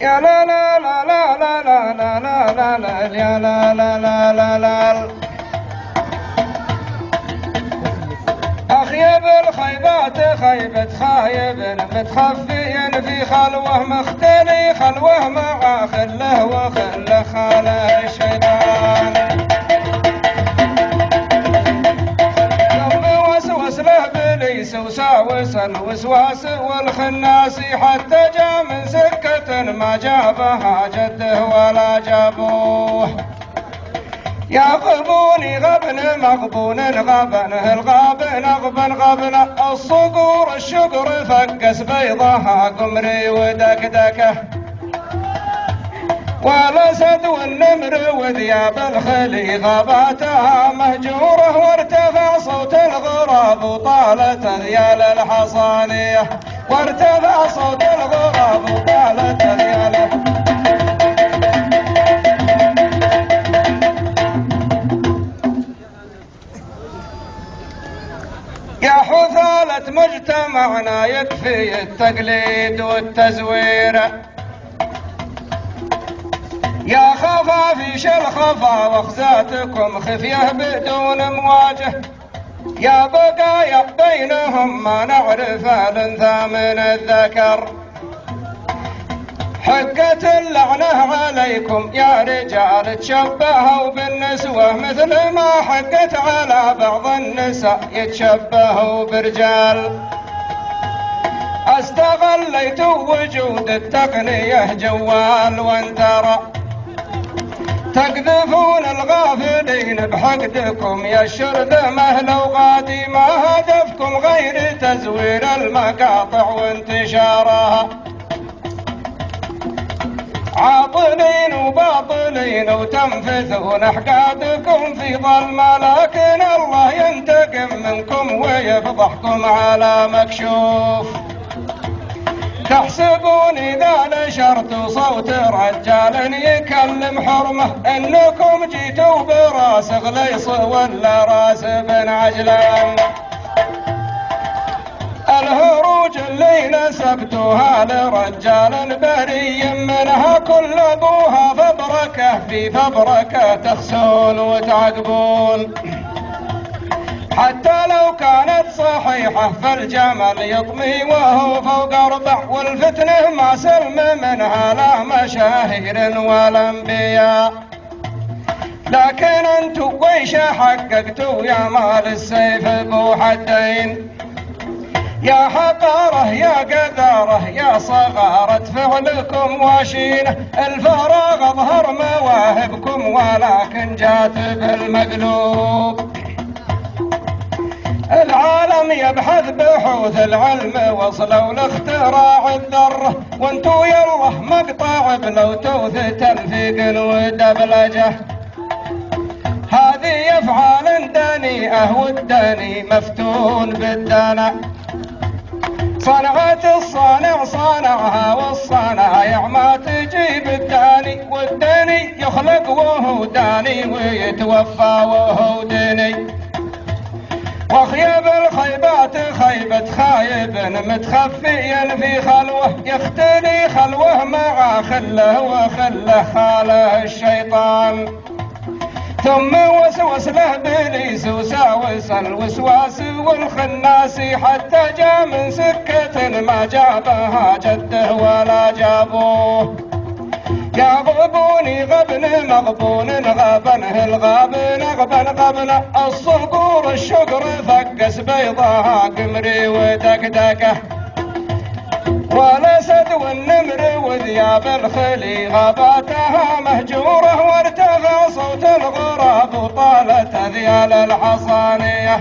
يا لا لا لا لا لا لا لا لا لا يا لا لا لا لا لا أخيب الخيبات خيبة خايب متخفي في خلوه مختلي خلوه مع خله وخله خاله الشيطان ثم وسوس له بليس وساوس الوسواس والخناس حتى جاء من سكة ما جابها جده ولا جابوه يغبوني غبن مغبون غبنه الغابن غبن غبن الصقور الشقر فقس بيضها قمري ودكدكه والاسد والنمر وذياب الخلي غاباتها مهجوره وارتفع صوت الغراب وطالت اذيال الحصانيه وارتفع صوت الغراب وطالت اذيال يا حثالة مجتمعنا يكفي التقليد والتزوير يا خفافيش الخفا واخزاتكم خفيه بدون مواجه يا بقايا بينهم ما نعرف الانثى من الذكر حقة اللعنة عليكم يا رجال تشبهوا بالنسوة مثل ما حقت على بعض النساء يتشبهوا برجال استغليت وجود التقنية جوال وانترى تقذفون الغافلين بحقدكم يا الشرذمة لو غادي ما هدفكم غير تزوير المقاطع وانتشارها عاطلين وباطلين وتنفثون احقادكم في ظلمة لكن الله ينتقم منكم ويفضحكم على مكشوف تحسبون إذا نشرت صوت رجال يكلم حرمه انكم جيتوا براس غليص ولا راس بن عجلان الهروج اللي نسبتوها لرجال بري منها كل ابوها فبركه في فبركه تخسون وتعقبون حتى لو كانت صحيحه فالجمل يطمي وهو فوق اربع والفتنه ما سلم منها لا مشاهير ولا انبياء لكن انتو ويش حققتوا يا مال السيف بو حدين يا حقاره يا قذاره يا صغارة فعلكم واشينه الفراغ اظهر مواهبكم ولكن جات بالمقلوب العالم يبحث بحوث العلم وصلوا لاختراع الذره وانتو يلا مقطع بلوتوث تلفيق ودبلجه هذه افعال دنيئه والدني مفتون بالدنا صنعة الصانع صانعها والصنايع ما تجيب الداني والداني يخلق وهو داني ويتوفى وهو دني وخيب الخيبات خيبة خايب متخفيا في خلوه يختلي خلوه مع خله وخله خاله الشيطان ثم وسوس له بليس وساوس الوسواس والخناس حتى جاء من سكة ما جابها جده ولا جابوه يغبوني غبن مغبون غبنه الغابن غبن غبن الصقور الشقر فقس بيضها قمري ودكدكه والاسد والنمر وذياب الخلي غاباتها مهجوره وارتفع صوت الغراب وطالت اذيال الحصاني